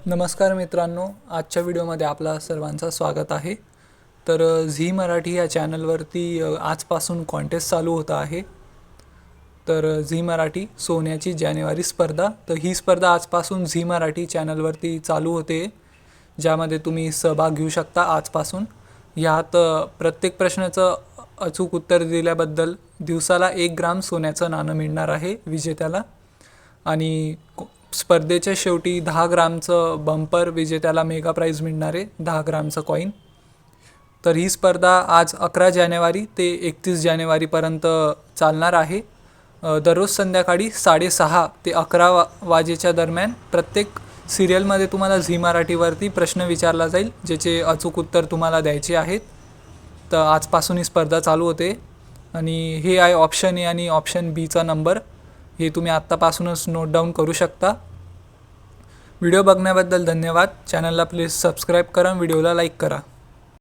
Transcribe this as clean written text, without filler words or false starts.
नमस्कार मित्रांनो, आजच्या व्हिडिओमध्ये आपला सर्वांचं स्वागत आहे। तर झी मराठी या चॅनलवरती आजपासून कॉन्टेस्ट चालू होता आहे। तर झी मराठी सोन्याची जानेवारी स्पर्धा, तर ही स्पर्धा आजपासून झी मराठी चॅनलवरती चालू होते, ज्यामध्ये तुम्ही सहभाग घेऊ शकता आजपासून। यात प्रत्येक प्रश्नाचं अचूक उत्तर दिल्याबद्दल दिवसाला 1 ग्राम सोन्याचं नाणं मिळणार आहे विजेत्याला। आणि स्पर्धेच्या शेवटी 10 ग्रामचं बंपर विजेत्याला मेगा प्राइज मिळणार आहे, 10 ग्रामचं कॉईन। तर ही स्पर्धा आज 11 जानेवारी ते 31 जानेवारीपर्यंत चालणार आहे। दररोज संध्याकाळी 6:30 ते 11 वाजेच्या दरम्यान प्रत्येक सिरियलमध्ये तुम्हाला झी मराठीवरती प्रश्न विचारला जाईल, ज्याचे अचूक उत्तर तुम्हाला द्यायचे आहेत। तर आजपासून ही स्पर्धा चालू होते आणि हे आहे ऑप्शन ए आणि ऑप्शन बीचा नंबर, हे तुम्ही आत्तापासूनच नोट डाऊन करू शकता। व्हिडिओ बघण्याबद्दल धन्यवाद। चॅनलला प्लीज सबस्क्राईब करा, व्हिडिओला लाईक करा।